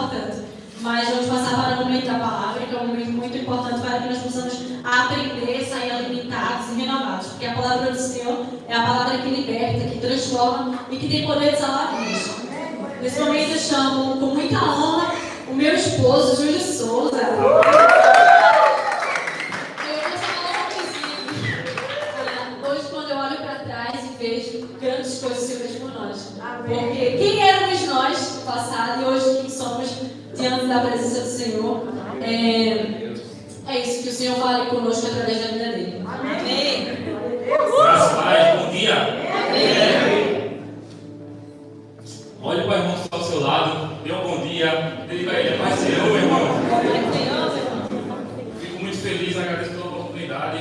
importante. Mas vamos passar para o momento da palavra, que é um momento muito importante para que nós possamos aprender, sair alimentados e renovados. Porque a palavra do Senhor é a palavra que liberta, que transforma e que tem poder de salvar vidas. Nesse momento eu chamo com muita honra o meu esposo, Júlio Souza. Hoje, quando eu olho para trás e vejo grandes coisas o Senhor fez por nós. Porque quem éramos nós no passado e hoje quem somos diante da presença do Senhor, é isso, que o Senhor fale conosco através da vida dele. Amém. Graças a Deus, bom dia. Amém. Olhe para o irmão que está ao seu lado, dê um bom dia, diga a ele, Pai Senhor, meu irmão. Fico muito feliz, agradeço pela oportunidade.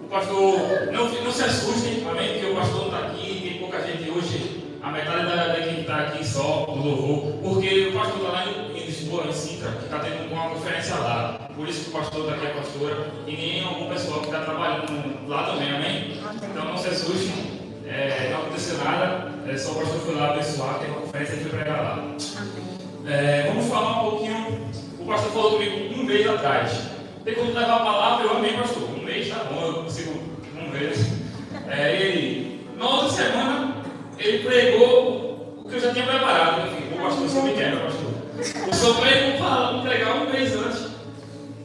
O pastor, não se assustem, amém, porque o pastor não está aqui, tem pouca gente hoje, a metade da equipe está aqui só, do louvor, porque o pastor está lá em Lisboa, em Sintra, que está tendo uma conferência lá. Por isso que o pastor está aqui, a pastora, e nem algum pessoal que está trabalhando lá também, amém? Então não se assustem. Não aconteceu nada, só o pastor foi lá abençoar, teve uma conferência e foi pregar lá. Vamos falar um pouquinho. O pastor falou comigo um mês atrás. Tem como levar a palavra? Eu amei, pastor. Um mês tá bom, eu consigo um mês. Na outra semana, ele pregou o que eu já tinha preparado. Enfim, o pastor se me quebra, pastor. O senhor pregou para pregar um mês antes.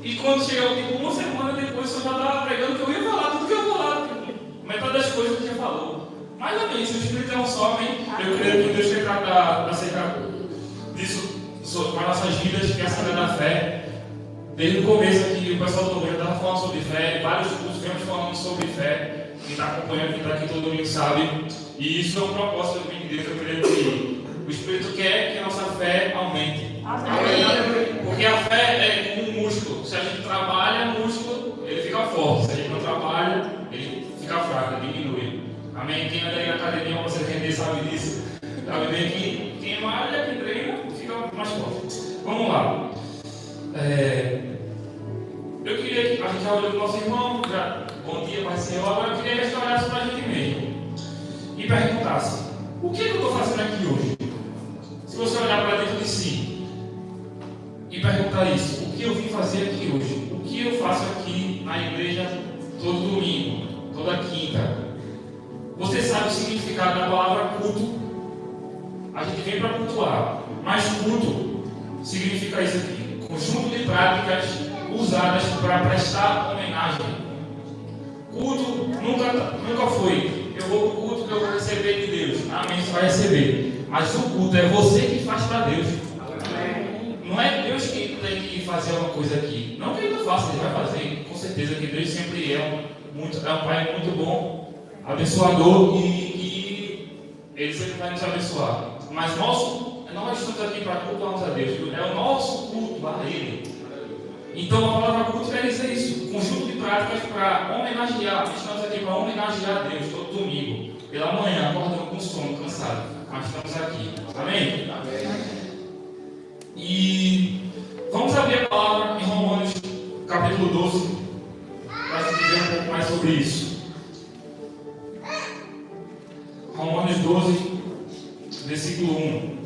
E quando chegou uma semana depois, o senhor já estava pregando que eu ia falar tudo que eu ia falar. Metade das coisas que ele já falou. Mas amém, se o Espírito é um só, amém, eu creio que Deus quer tratar acerca disso com as nossas vidas, que é a saída da fé. Desde o começo aqui, o pessoal do governo estava falando sobre fé, vários cursos vemos falando sobre fé. Quem está acompanhando, quem está aqui, todo mundo sabe. E isso é um propósito também de Deus. Eu creio que o Espírito quer que a nossa fé aumente. Amém. Porque a fé é como um músculo. Se a gente trabalha o músculo, ele fica forte. Se a gente não trabalha, ele fica fraco, diminui. Amém? Quem anda aí na academia, você render, sabe disso. Sabe bem que quem malha, quem treina, fica mais forte. Vamos lá. Eu queria que a gente já olhou para o nosso irmão, bom dia, Pai Senhor. Agora eu queria que a gente olhasse para a gente mesmo e perguntasse: o que eu estou fazendo aqui hoje? Se você olhar para dentro de si e perguntar isso: o que eu vim fazer aqui hoje? O que eu faço aqui na igreja todo domingo, toda quinta? Você sabe o significado da palavra culto? A gente vem para cultuar, mas culto significa isso aqui: conjunto de práticas usadas para prestar homenagem. Culto nunca foi: eu vou para o culto que eu vou receber de Deus. Amém, você vai receber. Mas o culto é você que faz para Deus. Não é Deus que tem que fazer uma coisa aqui. Não que ele não faça, ele vai fazer. Com certeza que Deus sempre é um Pai muito bom, abençoador, e Ele sempre vai nos abençoar. Mas nós estamos aqui para cultuarmos a Deus. É o nosso culto a Ele. Então a palavra culto quer dizer isso: conjunto de práticas para homenagear. Estamos aqui para homenagear a Deus todo domingo, pela manhã, acordando com sono, cansado. Mas estamos aqui. Amém? Amém. E vamos abrir a palavra em Romanos capítulo 12 para se dizer um pouco mais sobre isso. Romanos 12, versículo 1.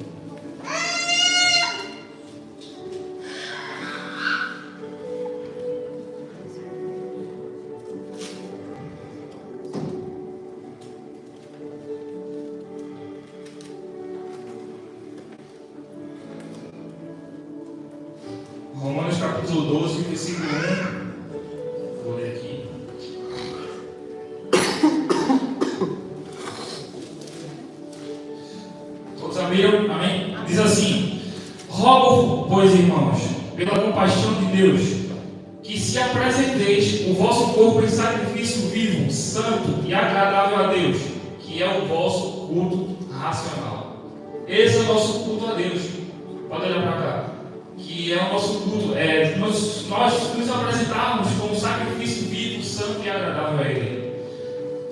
Romanos capítulo 12, versículo 1. Vou ler aqui. Todos abriram? Amém? Diz assim: rogo, pois, irmãos, pela compaixão de Deus, que se apresenteis o vosso corpo em sacrifício vivo, santo e agradável a Deus, que é o vosso culto racional. Esse é o nosso culto a Deus. Pode olhar para cá. Que é o nosso culto. Nós nos apresentarmos como sacrifício vivo, santo e agradável a Ele.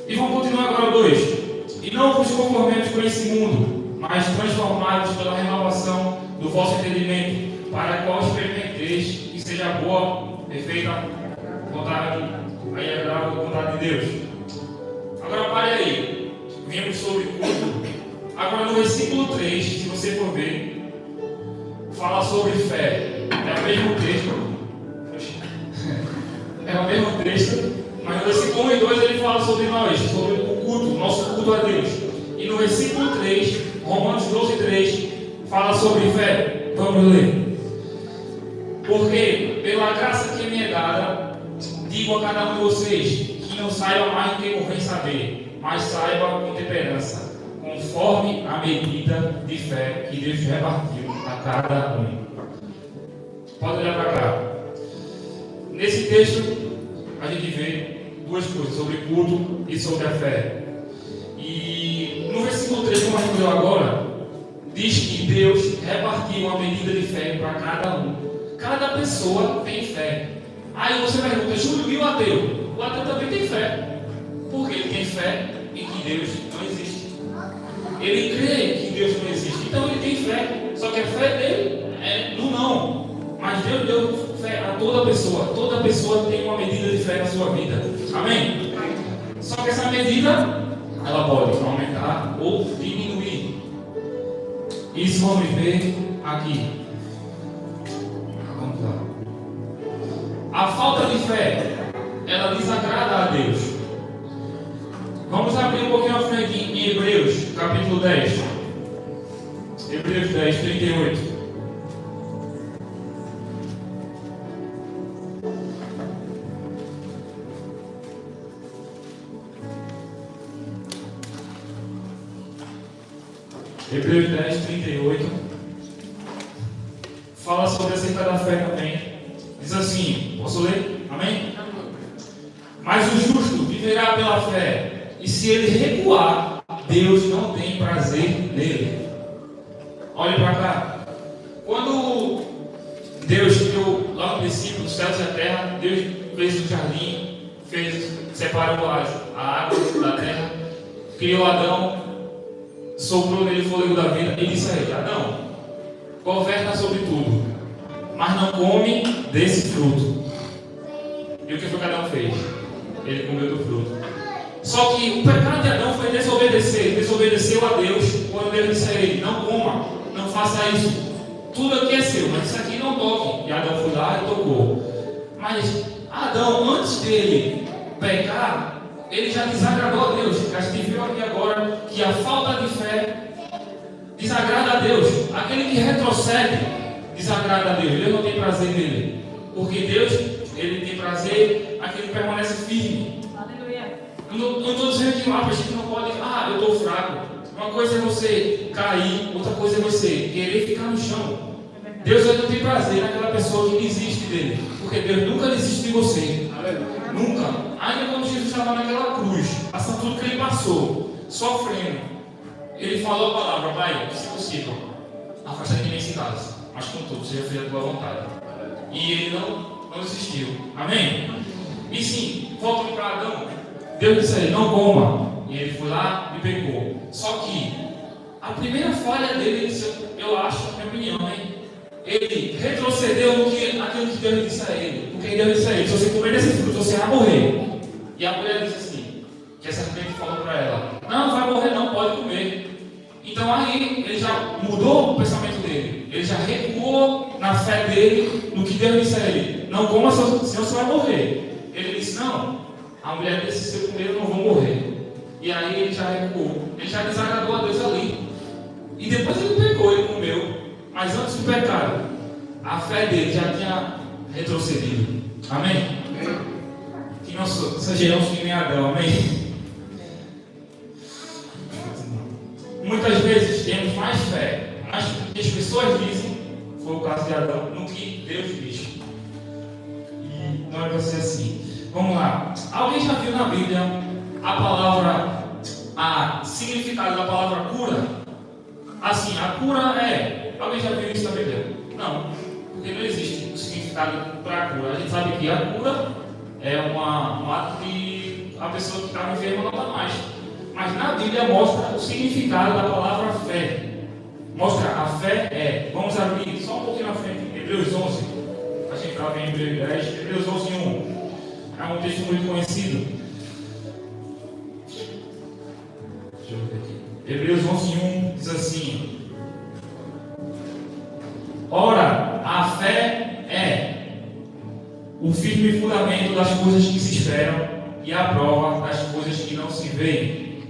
E vamos continuar agora 2. E não vos conformeis com esse mundo, mas transformados pela renovação do vosso entendimento, para qual experimenteis que seja a boa, perfeita vontade e agradável vontade de Deus. Agora pare aí. Vimos sobre culto Agora no versículo 3, se você for ver, fala sobre fé. É o mesmo texto. É o mesmo texto, mas no versículo 1 e 2 ele fala sobre nós, sobre o culto, nosso culto a Deus. E no versículo 3, Romanos 12, 3, fala sobre fé. Vamos ler. Porque, pela graça que me é dada, digo a cada um de vocês, que não saiba mais do que convém saber, mas saiba com temperança, conforme a medida de fé que Deus repartiu a cada um. Pode olhar para cá. Nesse texto, a gente vê duas coisas, sobre culto e sobre a fé. E no versículo 3, como a gente leu agora, diz que Deus repartiu uma medida de fé para cada um. Cada pessoa tem fé. Aí você pergunta, Júlio, e o ateu? O ateu também tem fé. Porque ele tem fé em que Deus não existe. Ele crê que Deus não existe. Então ele tem fé. Só que a fé dele é no não. Mas Deus deu fé a toda pessoa. Toda pessoa tem uma medida de fé na sua vida. Amém? Só que essa medida, ela pode aumentar ou diminuir. Isso vamos ver aqui. Vamos lá. A falta de fé, ela desagrada a Deus. Vamos abrir um pouquinho à frente em Hebreus, capítulo 10. Hebreus 10, 38. Hebreus 10, 38 fala sobre acerca da fé também. Diz assim, posso ler? Amém? Mas o justo viverá pela fé, e se ele recuar, Deus não tem prazer nele. Olhe para cá. Quando Deus criou lá no princípio dos céus e a terra, Deus fez o jardim, separou a água da terra, criou Adão, soprou nele o fôlego da vida e disse a ele: Adão, governa sobre tudo, mas não come desse fruto. E o que foi que Adão fez? Ele comeu do fruto. Só que o pecado de Adão foi desobedecer. Desobedeceu a Deus quando Deus disse a ele: não coma, não faça isso. Tudo aqui é seu, mas isso aqui não toque. E Adão foi lá e tocou. Mas Adão, antes dele pecar, ele já desagradou a Deus. A gente viu aqui agora que a falta de fé desagrada a Deus. Aquele que retrocede desagrada a Deus. Deus não tem prazer nele. Porque Deus, ele tem prazer aquele que permanece firme. Aleluia. Eu não estou dizendo que a gente não pode, eu estou fraco. Uma coisa é você cair, outra coisa é você querer ficar no chão. Deus não tem prazer naquela pessoa que desiste dele. Porque Deus nunca desiste de você. Aleluia. Nunca. Ainda quando Jesus estava naquela cruz, passando tudo que ele passou, sofrendo, ele falou a palavra: Pai, se possível, afasta de mim esse cálice, mas contudo, seja feita a tua vontade. E ele não desistiu. Amém? E sim, voltando para Adão, Deus disse a ele: não coma. E ele foi lá e pecou. Só que a primeira falha dele, eu acho, na minha opinião, ele retrocedeu naquilo que Deus disse a ele. Porque Deus disse a ele: se você comer desse fruto, você vai morrer. E a mulher disse assim, que a serpente falou para ela: não, vai morrer não, pode comer. Então aí ele já mudou o pensamento dele. Ele já recuou na fé dele, no que Deus disse a ele: não coma, senão você vai morrer. Ele disse: não, a mulher disse: se eu comer eu não vou morrer. E aí ele já recuou. Ele já desagradou a Deus ali. E depois ele pecou, ele comeu. Mas antes do pecado, a fé dele já tinha retrocedido. Amém? Que nós sejamos que nem Adão. Amém? Muitas vezes temos mais fé, mas o que as pessoas dizem, foi o caso de Adão, no que Deus diz. E não é para ser assim. Vamos lá. Alguém já viu na Bíblia a palavra, a significado da palavra cura? Assim, a cura é... Alguém já viu isso na Bíblia? Não, porque não existe o significado para a cura. A gente sabe que a cura é um ato de a pessoa que estava enferma não está mais. Mas na Bíblia mostra o significado da palavra fé. Mostra a fé é... Vamos abrir só um pouquinho na frente. Hebreus 11. A gente estava em Hebreus 10. Hebreus 11, 1. É um texto muito conhecido. Deixa eu ver aqui. Hebreus 11, 1. o firme fundamento das coisas que se esperam e a prova das coisas que não se veem.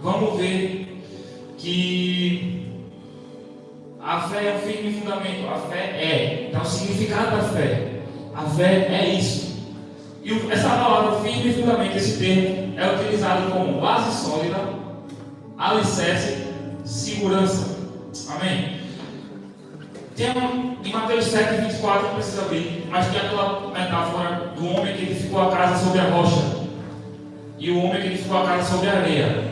Vamos ver que a fé é um firme fundamento. A fé é. Então, o significado da fé. A fé é isso. E essa palavra firme fundamento, esse termo, é utilizado como base sólida, alicerce, segurança. Amém? Tem em Mateus 7, 24, não precisa abrir, mas tem aquela metáfora do homem que edificou a casa sobre a rocha e o homem que edificou a casa sobre a areia.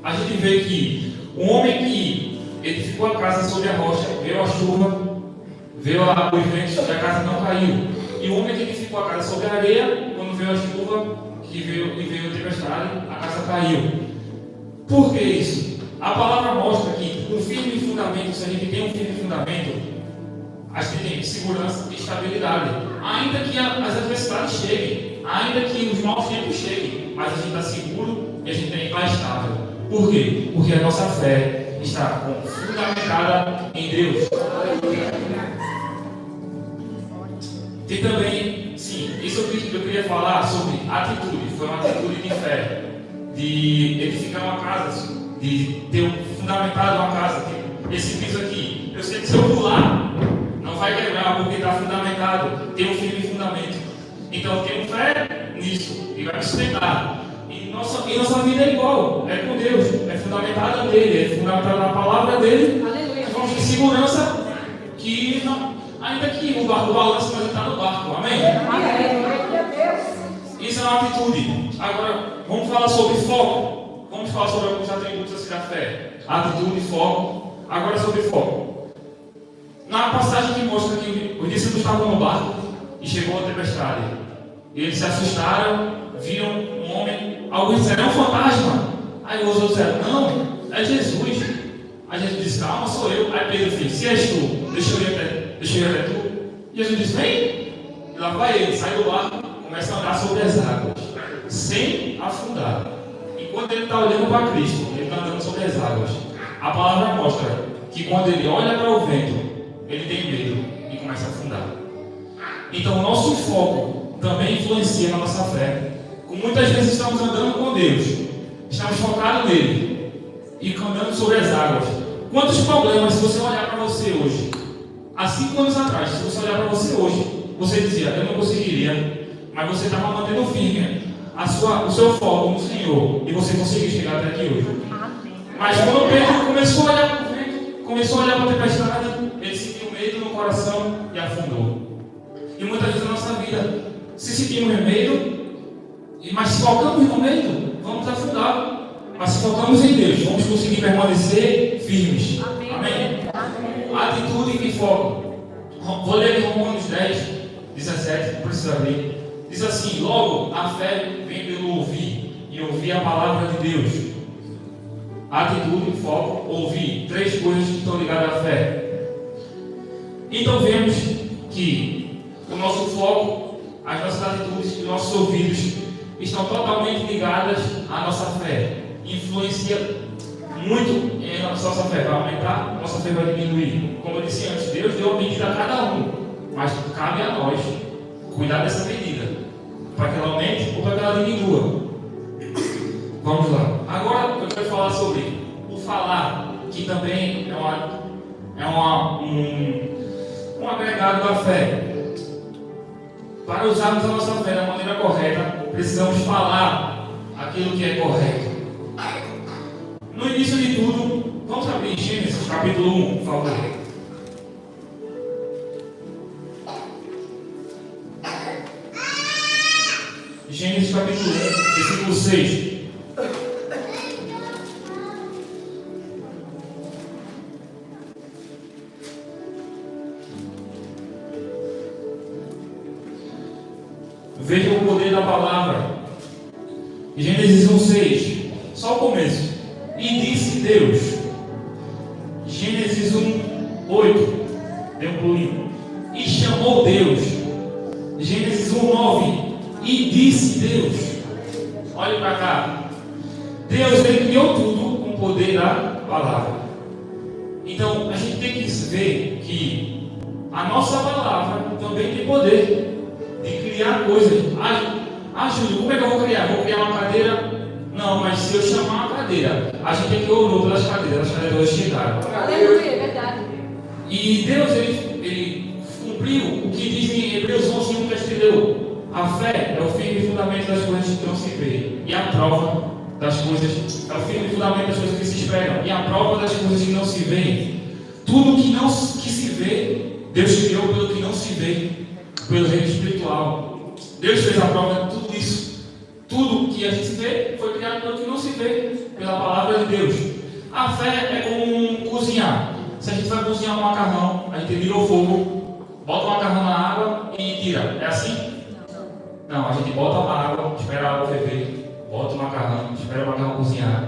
A gente vê que o homem que edificou a casa sobre a rocha, veio a chuva, veio os ventos e a casa não caiu. E o homem que edificou a casa sobre a areia, quando veio a chuva, que veio a tempestade, a casa caiu. Por que isso? A palavra mostra que um firme fundamento, se a gente tem um firme fundamento, a gente tem segurança e estabilidade. Ainda que as adversidades cheguem, ainda que os maus tempos cheguem, mas a gente está seguro e a gente está estável. Por quê? Porque a nossa fé está fundamentada em Deus. Tem também, sim, isso eu queria falar sobre atitude. Foi uma atitude de fé, de edificar uma casa, de ter fundamentado uma casa. Esse piso aqui, eu sei que se eu pular, não vai quebrar porque está fundamentado, tem um firme fundamento. Então eu tenho fé nisso e vai me sustentar. E nossa vida é igual, é com Deus, é fundamentada nele, é fundamentada na palavra dele. Nós vamos ter segurança que não. Ainda que o barco balance, mas ele está no barco. Amém? Isso é uma atitude. Agora, vamos falar sobre foco. Vamos falar sobre alguns atributos assim da fé. Atitude, foco. Agora sobre foco. Na passagem que mostra que os discípulos estavam no barco e chegou a tempestade. E eles se assustaram, viram um homem. Alguns disseram, é um fantasma. Aí os outros disseram, não, é Jesus. Aí Jesus disse, calma, sou eu. Aí Pedro disse, se és tu, deixa eu ir até tu. E Jesus disse, vem. E lá vai ele, sai do barco, começa a andar sobre as águas, sem afundar. Enquanto ele está olhando para Cristo, ele está andando sobre as águas. A palavra mostra que quando ele olha para o vento, ele tem medo e começa a afundar. Então o nosso foco também influencia na nossa fé. Muitas vezes estamos andando com Deus, estamos focados nele e andando sobre as águas. Quantos problemas, se você olhar para você hoje, há 5 anos atrás, se você olhar para você hoje, você dizia, eu não conseguiria, mas você estava mantendo firme o seu foco no Senhor e você conseguiu chegar até aqui hoje. Mas quando Pedro começou a olhar para o vento, começou a olhar para a tempestade, ele sentiu medo no coração e afundou. E muitas vezes na nossa vida, se sentimos medo, mas se focamos no medo, vamos afundar. Mas se focamos em Deus, vamos conseguir permanecer firmes. Amém? Atitude e foco. Vou ler Romanos 10, 17, não precisa abrir. Diz assim, logo a fé vem pelo ouvir, e ouvir a palavra de Deus. Atitude, foco, ouvir. 3 coisas que estão ligadas à fé. Então vemos que o nosso foco, as nossas atitudes e os nossos ouvidos estão totalmente ligadas à nossa fé. Influencia muito em nossa fé. Vai aumentar, nossa fé vai diminuir. Como eu disse antes, Deus deu uma medida a cada um, mas cabe a nós cuidar dessa medida, para que ela aumente ou para que ela diminua. Vamos lá. Agora eu quero falar sobre o falar, que também é um agregado da fé. Para usarmos a nossa fé da maneira correta, precisamos falar aquilo que é correto. No início de tudo, vamos abrir Gênesis capítulo 1, por favor. Gênesis capítulo 1, versículo 6. Veja o poder da palavra. Gênesis 1:6. Só o começo. E disse Deus. Gênesis 1:8. Deu um pulinho. E chamou Deus. Gênesis 1:9. E disse Deus. Olhe para cá. Deus, ele criou tudo com o poder da palavra. Então a gente tem que ver que a nossa palavra também tem poder de criar coisas. Júlio, como é que eu vou criar? Vou criar uma cadeira? Não, mas se eu chamar uma cadeira, a gente tem que orar pelas cadeiras, as cadeiras hoje chegaram. Aleluia, é verdade. E Deus, ele cumpriu o que diz em Hebreus 11:1 que a gente leu. A fé é o firme fundamento das coisas que não se vê, e a prova das coisas, é o firme fundamento das coisas que se esperam, e a prova das coisas que não se veem. Tudo que se vê, Deus criou pelo que não se vê, pelo reino espiritual. Deus fez a prova de tudo isso. Tudo que a gente vê foi criado pelo que não se vê, pela palavra de Deus. A fé é como cozinhar. Se a gente vai cozinhar um macarrão, a gente liga o fogo, bota o macarrão na água e tira. É assim? Não, a gente bota a água, espera a água ferver, bota o macarrão, espera o macarrão cozinhar.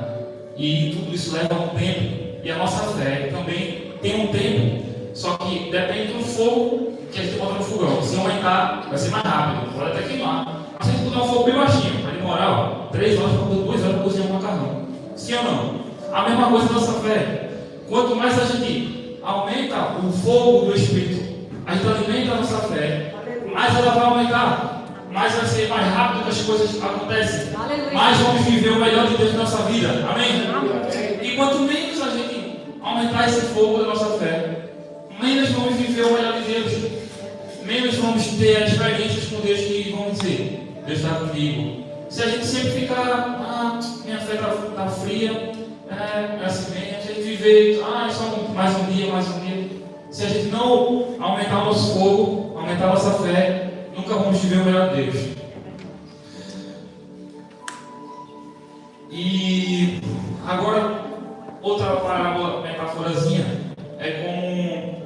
E tudo isso leva um tempo. E a nossa fé também tem um tempo. Só que depende do fogo que a gente bota no fogão. Se aumentar, vai ser mais rápido, pode até queimar. Mas se a gente botar um fogo bem baixinho, vai demorar 3 horas, 2 horas para cozinhar um macarrão. Sim ou não? A mesma coisa na nossa fé. Quanto mais a gente aumenta o fogo do Espírito, a gente alimenta a nossa fé, mais ela vai aumentar, mais vai ser mais rápido que as coisas acontecem, mais vamos viver o melhor de Deus na nossa vida. Amém? E quanto menos a gente aumentar esse fogo da nossa fé, menos vamos viver o melhor de Deus, menos vamos ter experiências com Deus que vão dizer: Deus está comigo. Se a gente sempre ficar, minha fé está fria, é assim mesmo, a gente viver, só mais um dia, mais um dia. Se a gente não aumentar o nosso fogo, aumentar a nossa fé, nunca vamos viver o melhor de Deus. E agora, outra parábola, metáforazinha, é como: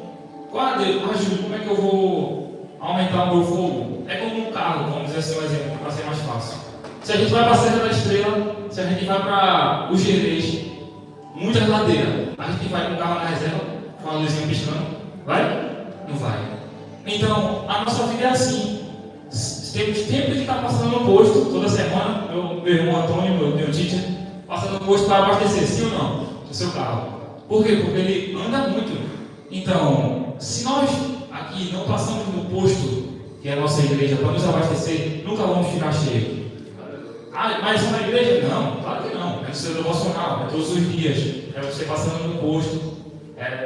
Júlio, como é que eu vou aumentar o meu fogo? É como um carro, vamos dizer assim, um exemplo, para ser mais fácil. Se a gente vai para a Serra da Estrela, se a gente vai para o Gerês, muitas ladeiras, a gente vai com o carro na reserva, com a luzinha piscando, vai? Não vai. Então, a nossa vida é assim. Temos tempo de estar passando no posto, toda semana, meu irmão Antônio, meu teacher, passando no posto para abastecer, sim ou não? O seu carro. Por quê? Porque ele anda muito. Então, se nós aqui não passamos no posto, que é a nossa igreja, para nos abastecer, nunca vamos ficar cheios. Mas na igreja? Não, claro que não. É o seu devocional, é todos os dias. É você passando no posto,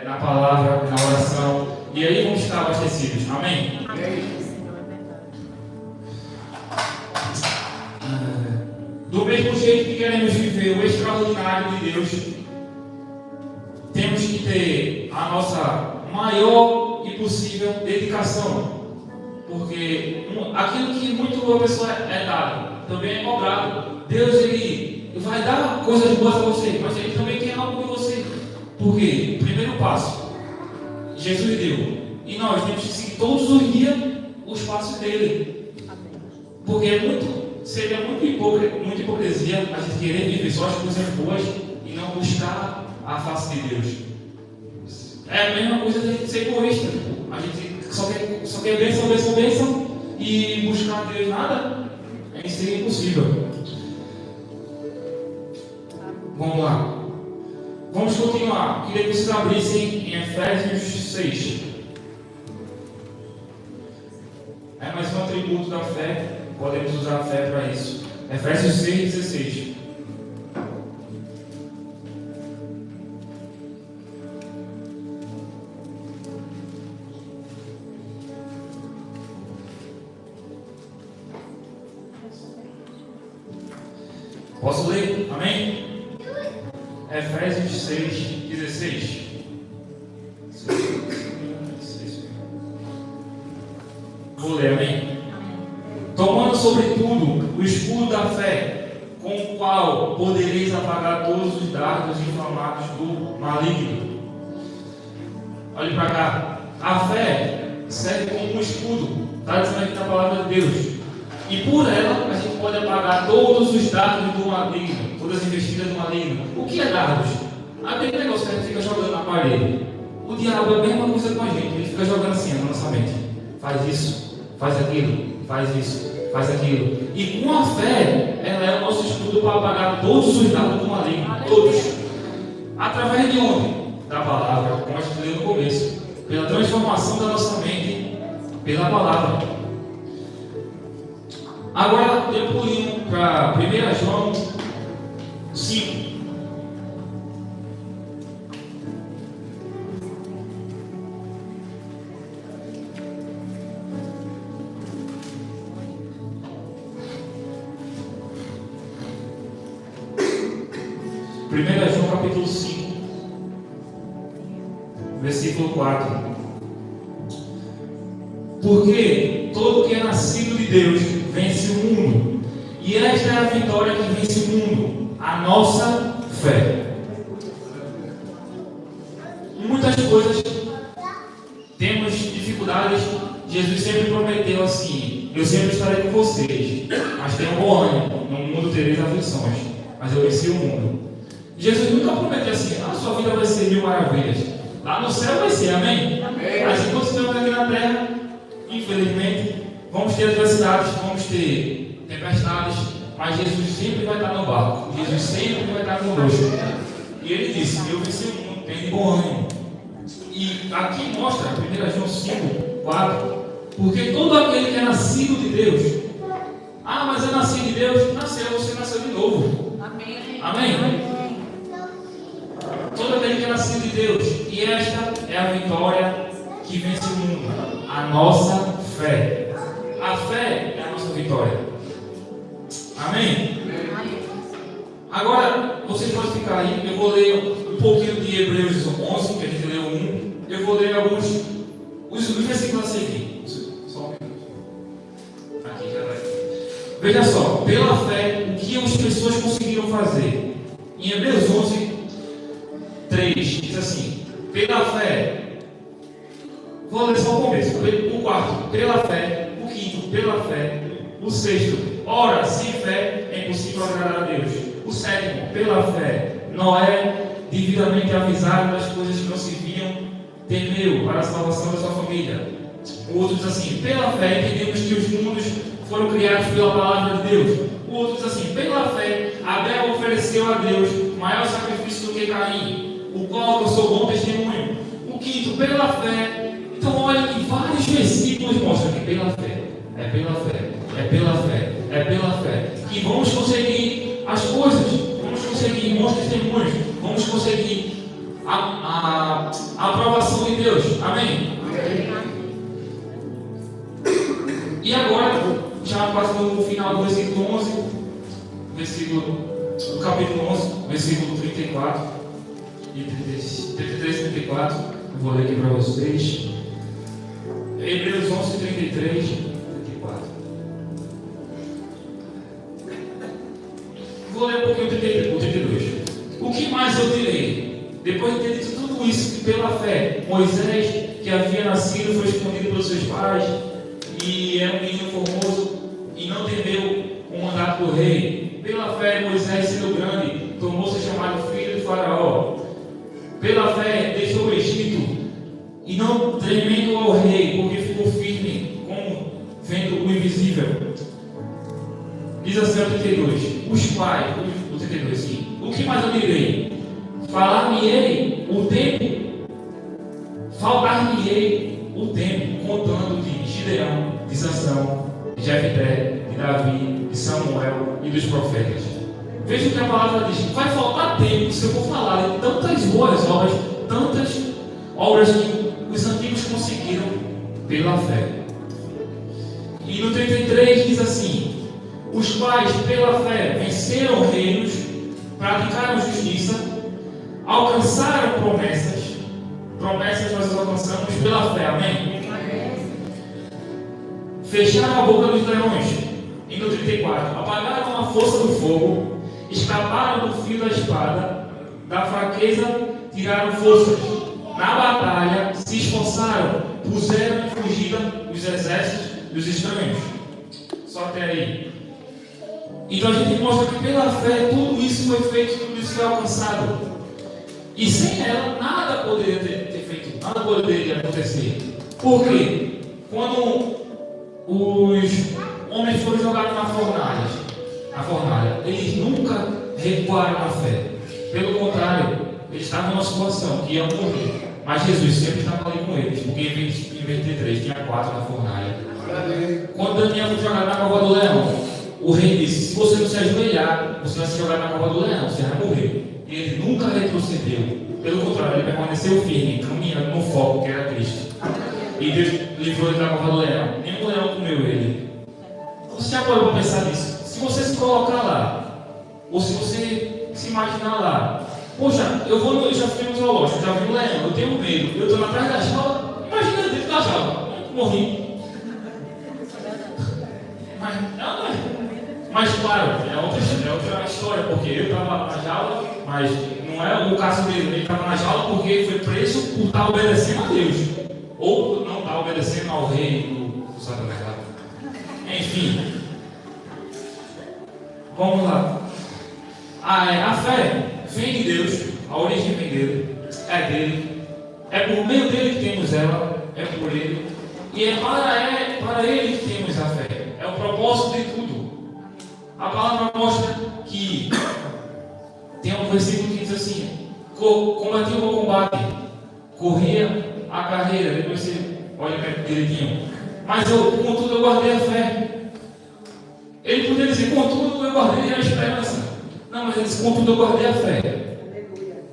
na palavra, na oração. E aí vamos estar abastecidos. Amém? Do mesmo jeito que queremos viver o extraordinário de Deus, temos que ter a nossa maior e possível dedicação. Porque aquilo que muito a pessoa é dado, também é cobrado. Deus, ele vai dar coisas boas a você, mas ele também quer algo de você. Por quê? O primeiro passo, Jesus deu. E nós temos que seguir todos os dias os passos dele. Porque seria muito hipocrisia a gente querer viver só as coisas boas e não buscar a face de Deus. É a mesma coisa da gente ser egoísta. A gente só quer bênção e buscar Deus nada. Isso seria impossível. Vamos lá. Vamos continuar. Queria que vocês abrissem em Efésios 6. É mais um atributo da fé. Podemos usar a fé para isso. Efésios 6:16. Posso ler? Amém? Efésios 6:16. Vou ler, amém? Tomando sobretudo o escudo da fé, com o qual podereis apagar todos os dardos inflamados do maligno. Olhe para cá. A fé serve como um escudo, está dizendo aqui na palavra de Deus. E por ela a gente pode apagar todos os dardos do maligno, todas as investidas do maligno. O que é dardos? Aquele negócio que a gente fica jogando na parede. O diabo é a mesma coisa com a gente, ele fica jogando assim na nossa mente. Faz isso, faz aquilo, faz isso, faz aquilo. E com a fé, ela é o nosso escudo para apagar todos os dardos do maligno. Todos. Através de onde? Da palavra, como a gente leu no começo. pela transformação da nossa mente, pela palavra. Agora eu pulinho para 1 João 5. Primeira João capítulo 5, versículo 4. Porque todo que é nascido de Deus vence o mundo, e esta é a vitória que vence o mundo, a nossa fé. Em muitas coisas temos dificuldades. Jesus sempre prometeu assim: eu sempre estarei com vocês, mas tenham bom ânimo, no mundo tereis aflições, mas eu venci o mundo. Jesus nunca prometeu assim: a sua vida vai ser 1000 maravilhas. Lá no céu vai ser, amém? Mas enquanto estamos aqui na terra, infelizmente, vamos ter adversidades, vamos ter tempestades, mas Jesus sempre vai estar no barco. Jesus sempre vai estar conosco. E ele disse: eu venci o mundo, tenho bom ânimo. E aqui mostra, 1 João 5, 4, porque todo aquele que é nascido de Deus, mas eu nasci de Deus, você nasceu de novo. Amém. Amém? Todo aquele que é nascido de Deus, e esta é a vitória que vence o mundo, a nossa fé. A fé é a nossa vitória. Amém? Agora, vocês podem ficar aí, eu vou ler um pouquinho de Hebreus 11, que a gente leu 1. Eu vou ler alguns, os versículos a seguir. Só um minuto. Aqui já vai. Veja só, pela fé, o que as pessoas conseguiram fazer? Em Hebreus 11, 3, diz assim: pela fé, vou ler só o começo, o quarto, pela fé, o quinto, pela fé, o sexto, ora, sem fé é impossível agradar a Deus, o sétimo, pela fé, Noé, devidamente avisado das coisas que não se viam, temeu para a salvação da sua família. O outro diz assim: pela fé entendemos que os mundos foram criados pela palavra de Deus. O outro diz assim: pela fé, Abel ofereceu a Deus maior sacrifício do que Caim, o qual eu sou bom testemunho. O quinto, pela fé. Então olha que vários versículos mostram que pela fé, é pela fé, é pela fé, é pela fé, que vamos conseguir as coisas, vamos conseguir bons testemunhos, vamos conseguir a aprovação de Deus. Amém? E agora, já quase no final do versículo 11, do capítulo 11, versículo 34 e 33 e 34, eu vou ler aqui para vocês. Hebreus 11, 33 e 34. Vou ler um pouquinho o 32. O que mais eu direi? Depois de ter dito tudo isso, que pela fé, Moisés, que havia nascido, foi escondido pelos seus pais, e era um menino formoso, e não temeu o mandato do rei. Pela fé, Moisés, sendo grande, tornou-se chamado filho de Faraó. Pela fé, deixou o Egito, e não tremendo ao rei, porque ficou firme, como vendo o invisível. Diz assim o 32, os pais, o 32, sim. O que mais eu direi? Falar-me-ei o tempo, faltar-me-ei o tempo, contando de Gideão, de Sansão, de Jefté, de Davi, de Samuel e dos profetas. Veja o que a palavra diz: vai faltar tempo se eu for falar de tantas boas obras, tantas obras que os antigos conseguiram pela fé. E no 33 diz assim: os quais pela fé venceram reinos, praticaram justiça, alcançaram promessas nós as alcançamos pela fé, amém? Fecharam a boca dos leões. E no 34, apagaram a força do fogo, escaparam do fio da espada, da fraqueza tiraram forças, na batalha se esforçaram, puseram em fugida os exércitos dos estranhos. Só até aí. Então a gente mostra que pela fé tudo isso foi feito, tudo isso foi alcançado. E sem ela nada poderia ter feito, nada poderia acontecer. Por quê? Quando os homens foram jogados na fornalha, eles nunca recuaram na fé. Pelo contrário, eles estavam numa situação que iam morrer. Mas Jesus sempre estava ali com eles, porque em vez de ter 3, tinha 4 na fornalha. Quando Daniel foi jogado na cova do leão, o rei disse: se você não se ajoelhar, você vai se jogar na cova do leão, você vai morrer. E ele nunca retrocedeu. Pelo contrário, ele permaneceu firme, caminhando no foco que era Cristo. E Deus livrou ele da cova do leão. Nenhum leão comeu ele. Você já parou para pensar nisso? Se você se colocar lá, ou se você se imaginar lá, poxa, eu já fui no zoológico, já vi um leão, eu tenho medo, eu estou atrás da jaula, imagina dentro da jaula, morri. Mas claro, é outra história, porque eu estava na jaula, mas não é o caso dele, ele estava na jaula porque ele foi preso por estar obedecendo a Deus, ou não estar obedecendo ao rei do Satanás. Enfim, vamos lá. A fé vem de Deus, a origem vem dele, é dele, é por meio dele que temos ela, é por ele, e é para ele que temos a fé, é o propósito de tudo. A palavra mostra que tem um versículo que diz assim: combati o bom combate, corria a carreira, depois você olha direitinho, mas contudo eu guardei a fé. Ele poderia dizer: contudo eu guardei a esperança. Não, mas ele disse: contudo eu guardei a fé.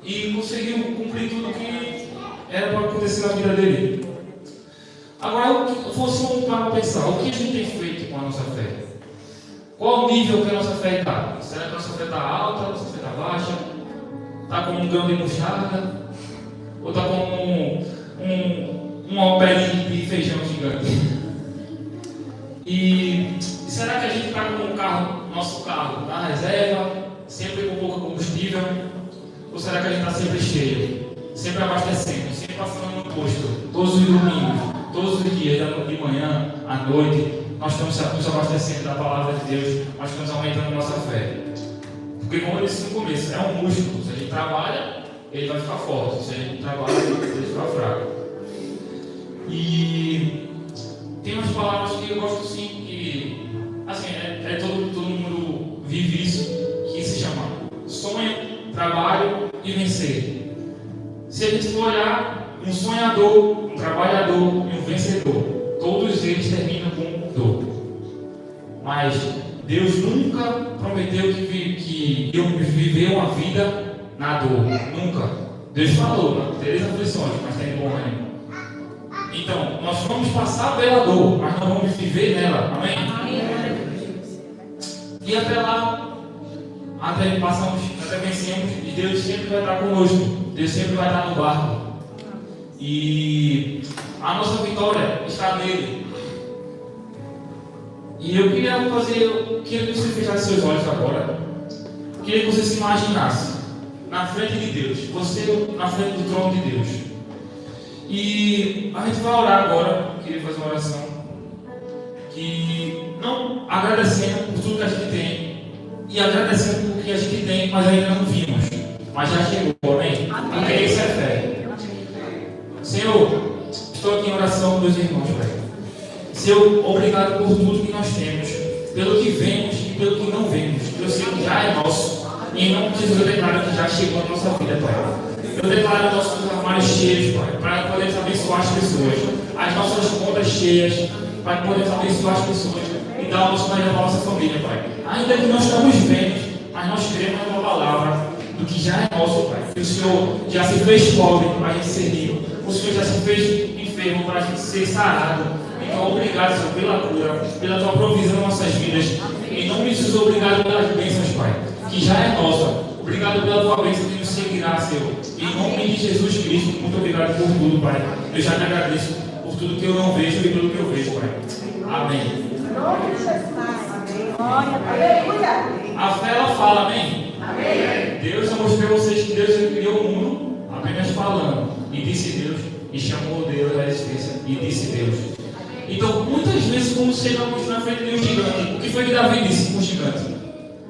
E conseguiu cumprir tudo que era para acontecer na vida dele. Agora, vamos para pensar: o que a gente tem feito com a nossa fé? Qual o nível que a nossa fé está? Será que a nossa fé está alta? A nossa fé está baixa? Está como um grão de mostarda? Ou está como uma pé de feijão gigante? E será que a gente está com nosso carro na reserva, sempre com pouco combustível? Ou será que a gente está sempre cheio, sempre abastecendo, sempre passando no posto, todos os domingos, todos os dias, de manhã, à noite? Nós estamos nos abastecendo da palavra de Deus, nós estamos aumentando a nossa fé. Porque, como eu disse no começo, é um músculo. Se a gente trabalha, ele vai ficar forte. Se a gente não trabalha, ele vai ficar fraco. E tem umas palavras que eu gosto sim, que assim, todo mundo vive isso, que se chama sonho, trabalho e vencer. Se a gente for olhar, um sonhador, um trabalhador e um vencedor, todos eles terminam com dor. Mas Deus nunca prometeu que íamos viver uma vida na dor. Nunca. Deus falou: tereis aflições, mas tem bom ânimo. Então, nós vamos passar pela dor, mas não vamos viver nela. Amém? E até lá, até vencemos, e Deus sempre vai estar conosco. Deus sempre vai estar no barco. E a nossa vitória está nele. E eu queria que você fechasse seus olhos agora. Queria que você se imaginasse na frente de Deus, você na frente do trono de Deus. E a gente vai orar agora. Eu queria fazer uma oração que não agradecendo por tudo que a gente tem e agradecendo por que a gente tem, mas ainda não vimos, mas já chegou, amém? Porque isso é fé. Senhor, estou aqui em oração com meus irmãos, Pai. Senhor, obrigado por tudo que nós temos, pelo que vemos e pelo que não vemos. Eu sei que já é nosso, e em nome de Jesus eu declaro que já chegou a nossa vida, Pai. Eu declaro nossos armários cheios, Pai, para podermos abençoar as pessoas, as nossas contas cheias, para podermos abençoar as pessoas e dar o nosso melhor para a nossa família, Pai. Ainda que não estamos vendo, mas nós cremos na Tua palavra, do que já é nosso, Pai. Que o Senhor já se fez pobre para a gente ser rico, o Senhor já se fez enfermo para a gente ser sarado. Então, obrigado, Senhor, pela cura, pela Tua provisão nas nossas vidas. Em nome de Jesus, obrigado pelas bênçãos, Pai, que já é nossa. Obrigado pela Tua bênção que nos seguirá, Senhor. Em nome de Jesus Cristo, muito obrigado por tudo, Pai. Eu já te agradeço por tudo que eu não vejo e pelo que eu vejo, Pai. Amém. A fé, ela fala, amém? Amém. Deus, eu mostrei a vocês que Deus criou o mundo apenas falando. E disse Deus, e chamou Deus à existência, e disse Deus. Então, muitas vezes, quando chegamos na frente de um gigante, o que foi que Davi disse com o gigante?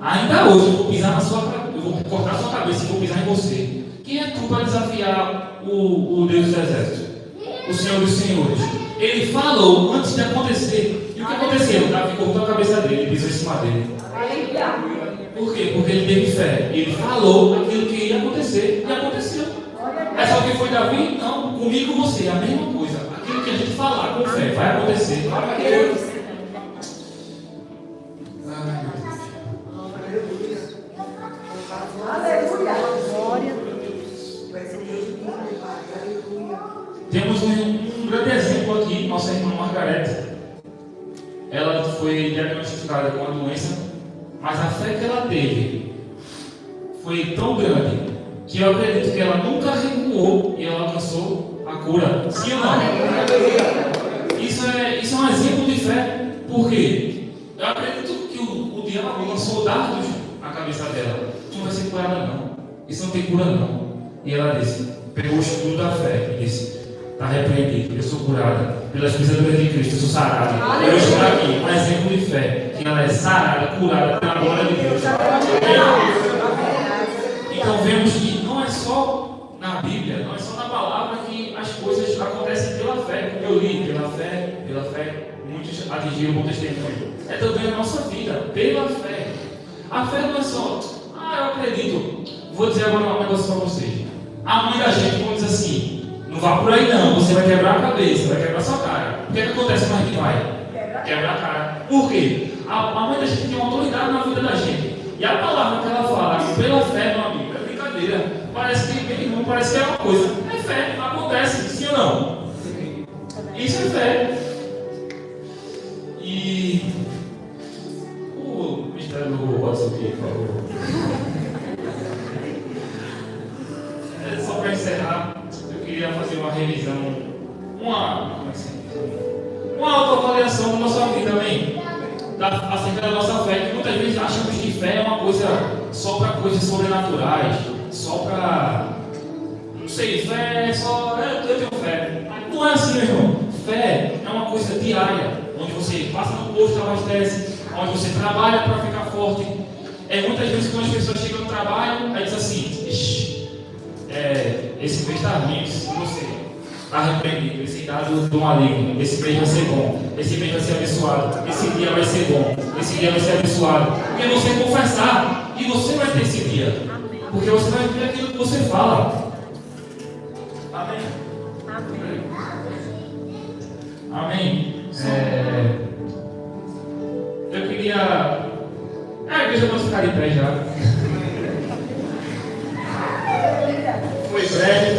Ainda hoje eu vou pisar na sua cabeça, eu vou cortar a sua cabeça e vou pisar em você. Quem é tu para desafiar o Deus dos exércitos? O Senhor dos senhores. Ele falou antes de acontecer. E o que aconteceu? Davi cortou a cabeça dele e pisou em cima dele. Por quê? Porque ele teve fé. Ele falou aquilo que ia acontecer e aconteceu. É só que foi Davi? Não. comigo e com você, é a mesma coisa. Aquilo que a gente falar com fé vai acontecer. Ai, meu Deus. Temos um grande exemplo aqui, nossa irmã Margarete. Ela foi diagnosticada com uma doença, mas a fé que ela teve foi tão grande que eu acredito que ela nunca recuou e ela alcançou a cura. Sim ou não? Isso é um exemplo de fé. Por quê? Eu acredito que o diabo lançou dardos na cabeça dela. Tu não vai ser curada não. Isso não tem cura não. E ela disse, pegou o escudo da fé e disse, está repreendido, eu sou curada pelas pisaduras de Cristo, eu sou sarada. Eu estou aqui, um exemplo de fé, que ela é sarada, curada pela glória de Deus. Então vemos que não é só na Bíblia, não é só na palavra que as coisas acontecem pela fé, como eu li, pela fé, muitos atingiram o bom testemunho. É também a nossa vida, pela fé. A fé não é só, eu acredito. Vou dizer agora um negócio para vocês. A mãe da gente, vamos dizer assim, não vá por aí não, você vai quebrar a cabeça, vai quebrar a sua cara. O que é que acontece mais que vai? Quebra a cara. Por quê? A mãe da gente tem uma autoridade na vida da gente. E a palavra que ela fala, pela fé, meu amigo, é brincadeira. Parece que não parece que é uma coisa. É fé, acontece, sim ou não? Isso é fé. E o mistério do WhatsApp aqui, por favor. Só para encerrar, eu queria fazer uma revisão, uma autoavaliação da nossa vida, amém? Acerca da nossa fé, que muitas vezes achamos que fé é uma coisa só para coisas sobrenaturais, só para, não sei, fé é só, eu tenho fé. Não é assim, meu irmão. Fé é uma coisa diária, onde você passa no posto, abastece, onde você trabalha para ficar forte. Muitas vezes quando as pessoas chegam no trabalho, aí diz assim, esse mês está ruim, você está repreendido, esse dado do maligno, esse mês vai ser bom, esse mês vai ser abençoado, esse dia vai ser bom, esse dia vai ser abençoado. Porque você confessar, e você vai ter esse dia, porque você vai ver aquilo que você fala. Amém? Amém? Eu queria... a igreja pode ficar de pé já. Foi breve,